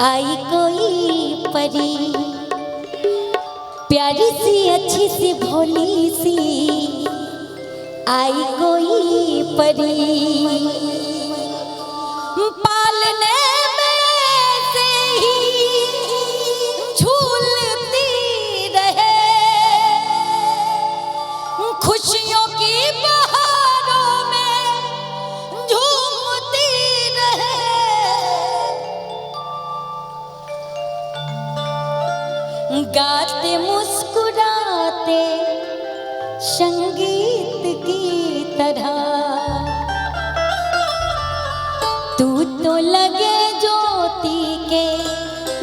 आई कोई परी प्यारी सी अच्छी सी भोली सी, आई कोई परी पालने में से ही झूलती रहे, खुशियों की बहारों में झूमती रहे। गाते मुस्कुराते संगीत की तरह, तू तो लगे ज्योति के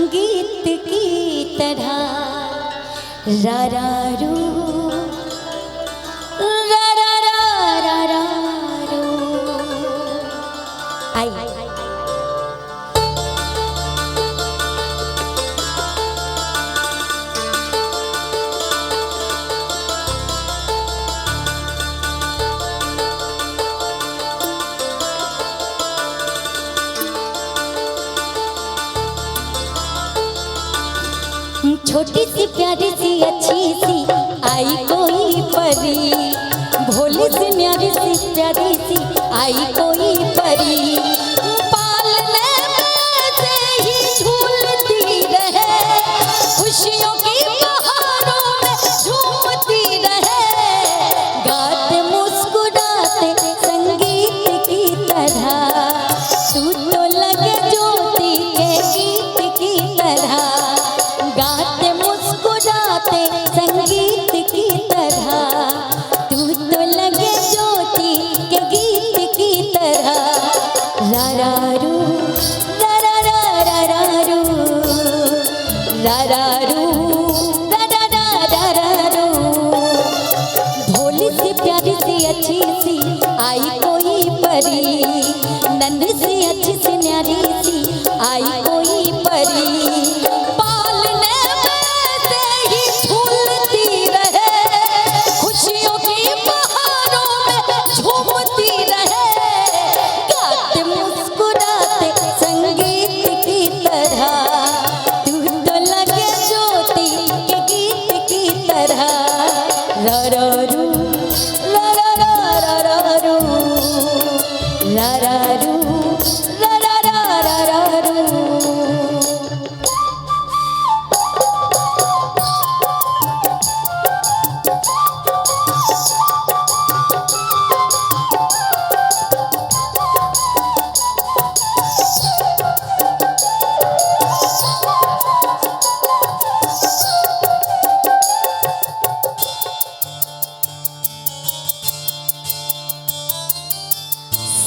गीत की तरह। रा रा रू रा रा रा रा रा रू। आई छोटी सी प्यारी सी अच्छी सी, आई कोई परी भोली सी न्यारी सी प्यारी सी, आई कोई परी पालने में से ही झूलती रहे, खुशियों की बहारों में झूमती रहे। गाते मुस्कुराते संगीत की तरह, तू तो लगे ज्योति के गीत की तरह। गाते मुस्कुराते संगीत की तरह, तू तो लगे ज्योति के गीत की तरह। रा रा रू रा रा रा रा रा रू रा रा रू रा रा रा रा रा रू। भोली सी प्यारी सी अच्छी सी, आई कोई परी नन्ही सी अच्छी सी न्यारी सी, आई कोई परी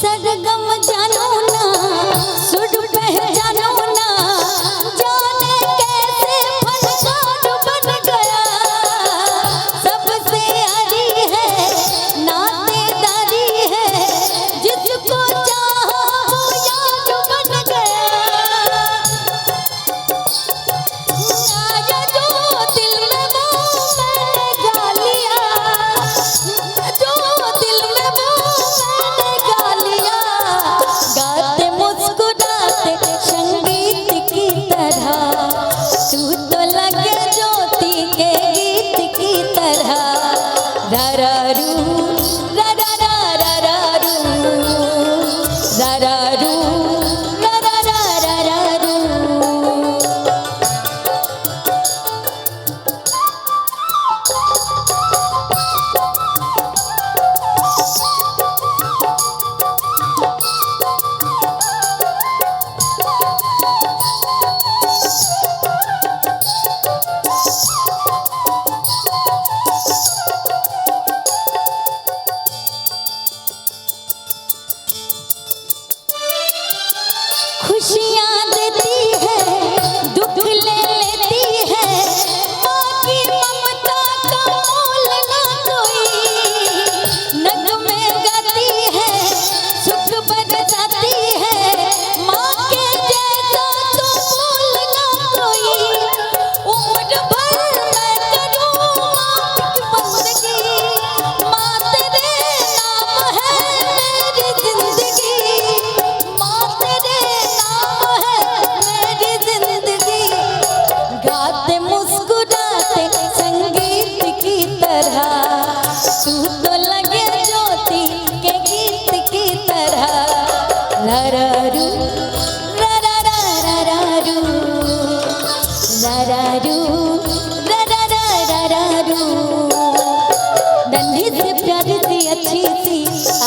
सरगम जानो ना सुर पहचानो ना, जाने कैसे फनकार बन गया। सबसे हरी है नातेदारी है, जिसको चाहा वो यार बन गया। आया जो दिल में वो मैंने गा लिया, जो दिल में वो मैंने गा लिया। गाते मुस्कुराते संगीत की तरह, तू तो लगे ज्योति के गीत की तरह। रा रा रू रा रा रा रा रा रू रा रा रू रा रा रा रा रा रू। खुशियाँ देती है दुख ले लेती है, माँ की ममता का मोल ना कोई। नगमे गाती है सुख बरसाती है, माँ के जैसा तो बोल ना कोई। उम्र भर मैं करूँ आपकी बंदगी, माँ तेरे नाम है मेरी जिंदगी। माँ तेरे नाम रू रा रा रा रा रा रू रा रा रू रा रा रा रा रा रू। नन्ही से प्यारी सी अच्छी सी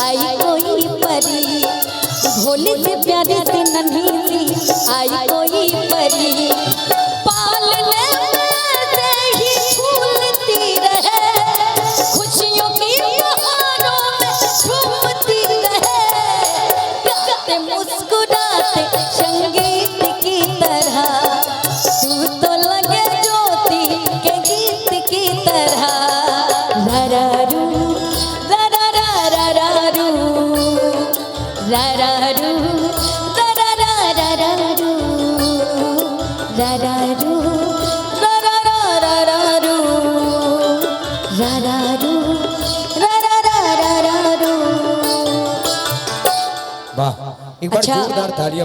आई कोई परी, भोली से प्यारी सी नन्ही सी आई कोई परी। पालने से ही फूलती रहे, खुशियों की बहारों में झूमती रहे, गाते मुस्कुराते संगीत की तरह, तू तो लगे ज्योति के गीत की तरह। रा रा रू रा रा रा रा रा रू रा रा रू रा रा रा रा रा रू रा रा रू रा रा रा रा रा रू रा रा रू रा रा रा रा रा रू। वाह, एक बार अच्छा। जोरदार तालियां।